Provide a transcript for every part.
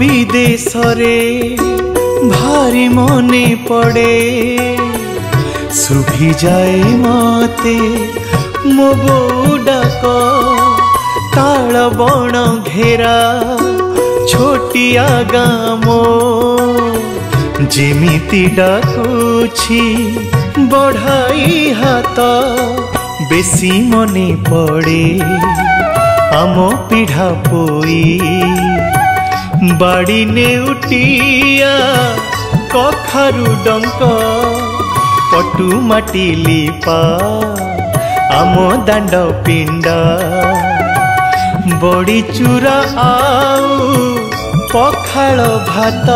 विदेश रे भारी मने पड़े सुभी जाए मते मो बो डाक ताल बण घेरा छोटिया गामो जेमिति डाकुछि बढ़ाई हाथ बेसी मने पड़े आम पीढ़ा पोई बाड़ी नेउटिया कखारु डंक पटु माटी लिपा आम दांड पिंडा बड़ी चूरा आउ पखाल भात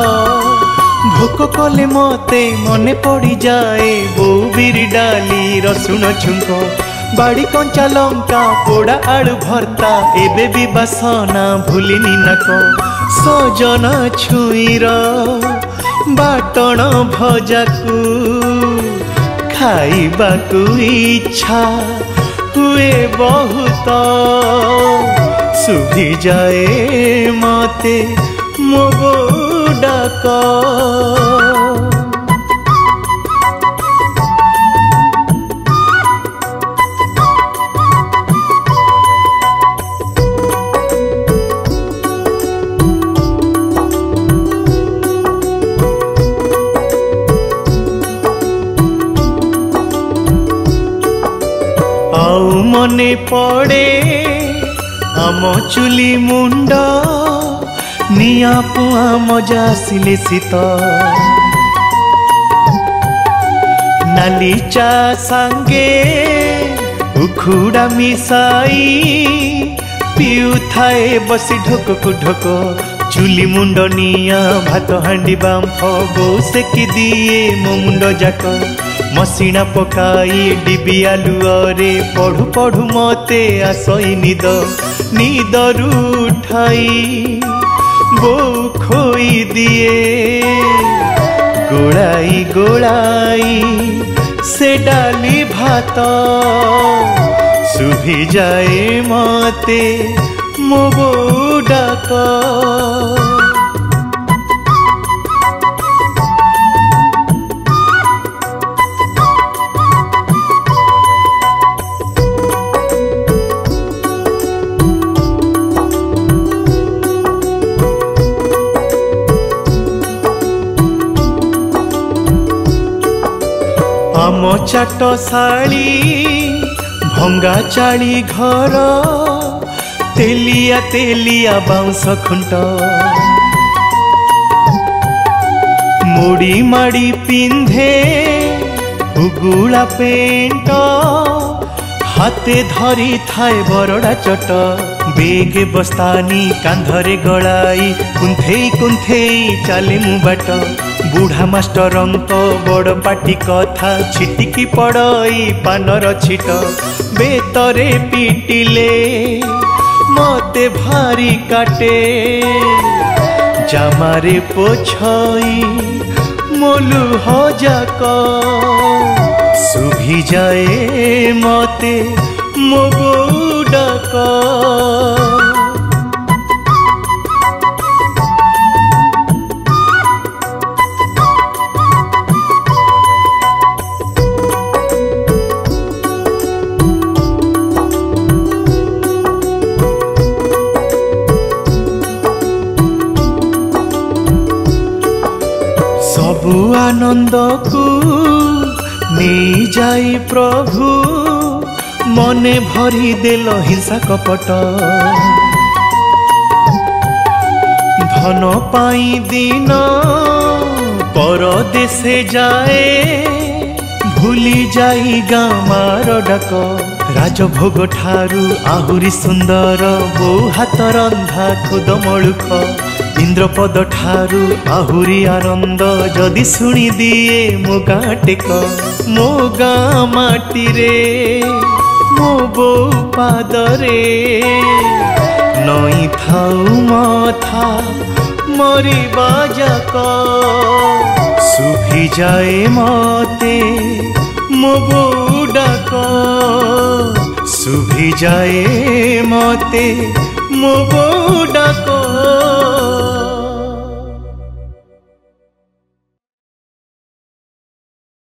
भोक कले मते मने पड़ी जाए बो बिरी डाली रसुण छुंक बाड़ी कंचा लंका पोड़ा आलू भर्ता एबे भी बासना भूलिनी नाक सजना छुईर बाटण भजाकू खाइबाकू इच्छा हुए बहुत सुभी जाए मते मो बो डाक आउ मने पड़े आम चुली मुंड निया पुआ मजा सिले शीत नाली चा सांगे उखुड़ा मिसाई पिउ थाए बसी ढोक को ढोक चुली मुंड निया भात हांडी बांफ बो सेकी दिए मो मुंड जाक मसीना पकाई डिबी आलुअरे पढ़ु पढ़ु मते आसई निदरू उठाई बो खोई दिए गोलाई गोलाई से डाली भात सुभी जाए मते मो बो डाक आम चाट शाड़ी भंगा चाली घर तेलिया तेलिया बाउंस खुंट मुड़ी माड़ी पिंधे उगुला पेंट हाथे धरी थाए बरड़ा चट बेगे बस्तानी कांधरे गलाई कुंथेई कुंथेई चाले मु बाट बुढ़ा मास्टरंक बड़ पाटी कथा छिटिकी पड़ई पानर छिट बेतरे पिटिले मते भारी काटे जामारे पोछई मोलू हजाक सुभी जाए मते मो बो डाक सबु आनंद को नहीं जाई प्रभु मने भरी देल हिंसा कपट धन पाई दिन परदेशे जाए भूली जाई गामार डाक राजभोग ठारू आहुरी सुंदर बो हाथ रंधा खुद मळुख इंद्रपद ठारू आहुरी आनंद जदि सुनी दिए मो गाँ टेक मो गाँ माटी रे मो बो पादरे नई थाऊ मथा मरिबा जाक सुभी जाए मते मो बो डाक सुभी जाए मते मो बो डाक।